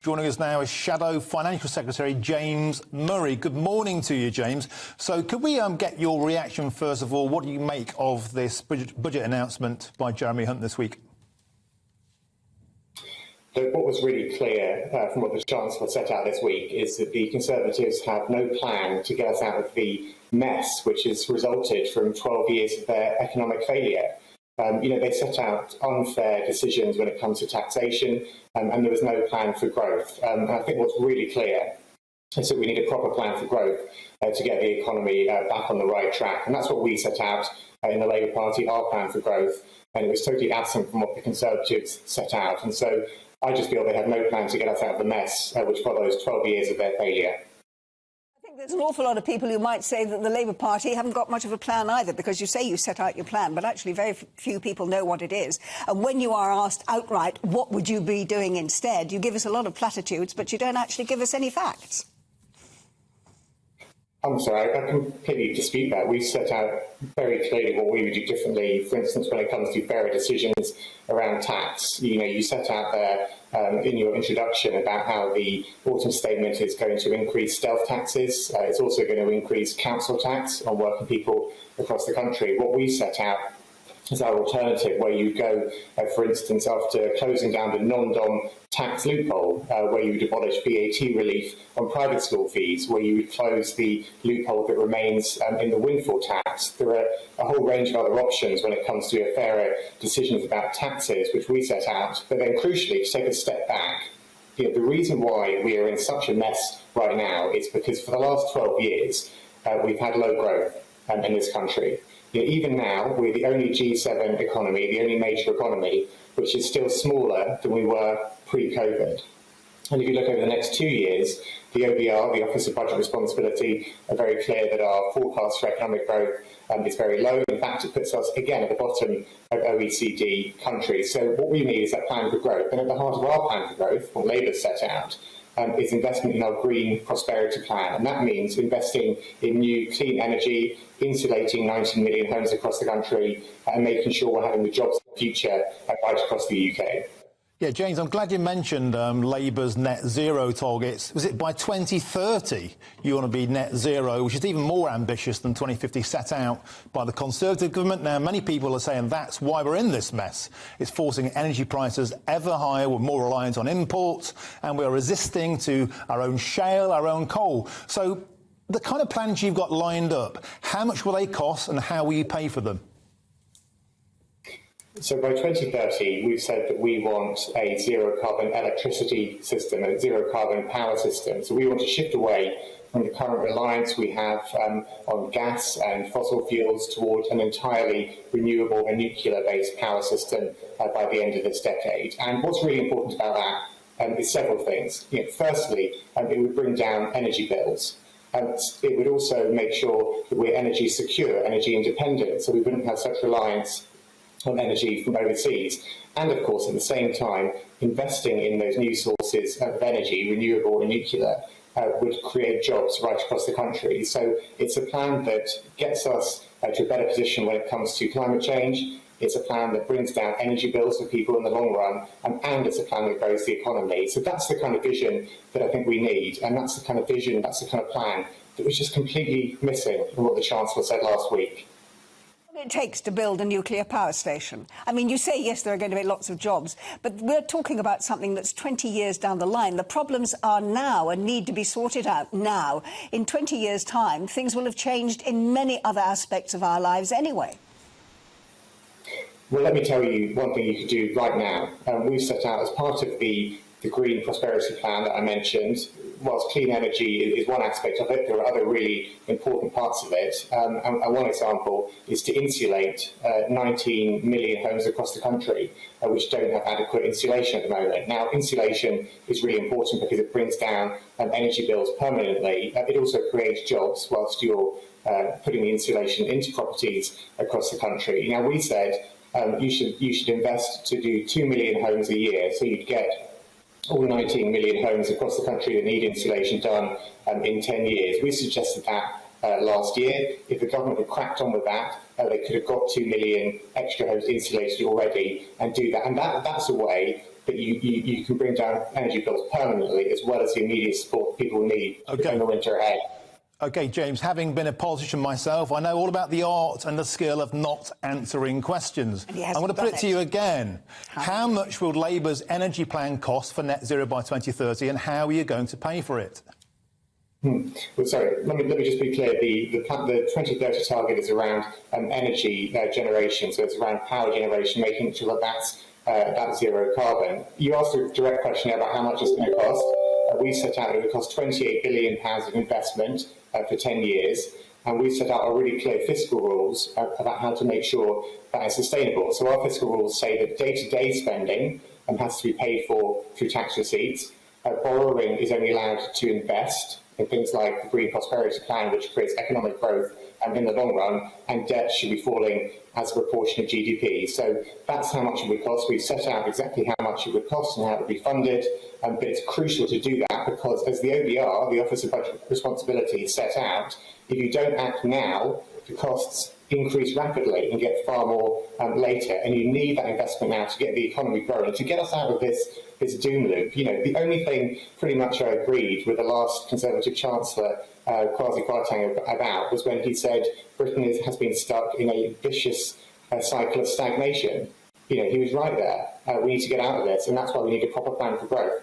Joining us now is Shadow Financial Secretary James Murray. Good morning to you, James. So could we get your reaction, first of all? What do you make of this budget announcement by Jeremy Hunt this week? What was really clear from what the Chancellor set out this week is that the Conservatives have no plan to get us out of the mess which has resulted from 12 years of their economic failure. They set out unfair decisions when it comes to taxation, and there was no plan for growth. And I think what's really clear is that we need a proper plan for growth to get the economy back on the right track. And that's what we set out in the Labour Party, our plan for growth. And it was totally absent from what the Conservatives set out. And so I just feel they have no plan to get us out of the mess which follows 12 years of their failure. There's an awful lot of people who might say that the Labour Party haven't got much of a plan either, because you say you set out your plan, but actually very few people know what it is. And when you are asked outright, what would you be doing instead, you give us a lot of platitudes, but you don't actually give us any facts. I'm sorry, I completely dispute that. We set out very clearly what we would do differently, for instance, when it comes to fairer decisions around tax. You set out there in your introduction about how the autumn statement is going to increase stealth taxes. It's also going to increase council tax on working people across the country. What we set out is our alternative, where you go, for instance, after closing down the non-dom tax loophole, where you would abolish VAT relief on private school fees, where you would close the loophole that remains in the windfall tax. There are a whole range of other options when it comes to fairer decisions about taxes, which we set out. But then crucially, to take a step back, the reason why we are in such a mess right now is because for the last 12 years, we've had low growth in this country. Even now, we're the only G7 economy, the only major economy, which is still smaller than we were pre-COVID. And if you look over the next 2 years, the OBR, the Office of Budget Responsibility, are very clear that our forecast for economic growth is very low. In fact, it puts us again at the bottom of OECD countries. So what we need is that plan for growth. And at the heart of our plan for growth, what Labour set out, is investment in our green prosperity plan. And that means investing in new clean energy, insulating 19 million homes across the country, and making sure we're having the jobs of the future right across the UK. Yeah, James, I'm glad you mentioned Labour's net zero targets. Was it by 2030 you want to be net zero, which is even more ambitious than 2050 set out by the Conservative government? Now, many people are saying that's why we're in this mess. It's forcing energy prices ever higher. We're more reliant on imports, and we're resisting to our own shale, our own coal. So the kind of plans you've got lined up, how much will they cost and how will you pay for them? So by 2030, we've said that we want a zero-carbon electricity system, a zero-carbon power system. So we want to shift away from the current reliance we have on gas and fossil fuels towards an entirely renewable and nuclear-based power system by the end of this decade. And what's really important about that is several things. Firstly, it would bring down energy bills. It would also make sure that we're energy secure, energy independent, so we wouldn't have such reliance on energy from overseas. And of course, at the same time, investing in those new sources of energy, renewable and nuclear, would create jobs right across the country. So it's a plan that gets us to a better position when it comes to climate change. It's a plan that brings down energy bills for people in the long run, and it's a plan that grows the economy. So that's the kind of vision that I think we need, and that's the kind of vision, that's the kind of plan that was just completely missing from what the Chancellor said last week. What it takes to build a nuclear power station. I mean, you say, yes, there are going to be lots of jobs, but we're talking about something that's 20 years down the line. The problems are now and need to be sorted out now. In 20 years' time, things will have changed in many other aspects of our lives anyway. Well, let me tell you one thing you could do right now. We've set out as part of the green prosperity plan that I mentioned. Whilst clean energy is one aspect of it, there are other really important parts of it. And one example is to insulate 19 million homes across the country which don't have adequate insulation at the moment. Now, insulation is really important because it brings down energy bills permanently. It also creates jobs whilst you're putting the insulation into properties across the country. Now, we said you should invest to do 2 million homes a year, so you'd get all 19 million homes across the country that need insulation done in 10 years. We suggested that last year. If the government had cracked on with that, they could have got 2 million extra homes insulated already and do that. And that's a way that you can bring down energy bills permanently, as well as the immediate support people need in the winter ahead. OK, James, having been a politician myself, I know all about the art and the skill of not answering questions. I'm going to put it to you again. How much will Labour's energy plan cost for net zero by 2030, and how are you going to pay for it? Well, sorry, let me just be clear. The 2030 target is around energy generation, so it's around power generation, making sure that that's zero carbon. You asked a direct question about how much it's going to cost. We set out it would cost £28 billion of investment for 10 years, and we set out a really clear fiscal rules about how to make sure that is sustainable. So our fiscal rules say that day-to-day spending has to be paid for through tax receipts. Borrowing is only allowed to invest in things like the Green Prosperity Plan, which creates economic growth in the long run, and debt should be falling as a proportion of GDP. So that's how much it would cost. We've set out exactly how much it would cost and how it would be funded, but it's crucial to do that because, as the OBR, the Office of Budget Responsibility, set out, if you don't act now, the costs increase rapidly and get far more later, and you need that investment now to get the economy growing, to get us out of this doom loop. You know, the only thing pretty much I agreed with the last Conservative Chancellor, Kwasi Kwarteng, about was when he said Britain has been stuck in a vicious cycle of stagnation. You know, he was right there. We need to get out of this, and that's why we need a proper plan for growth.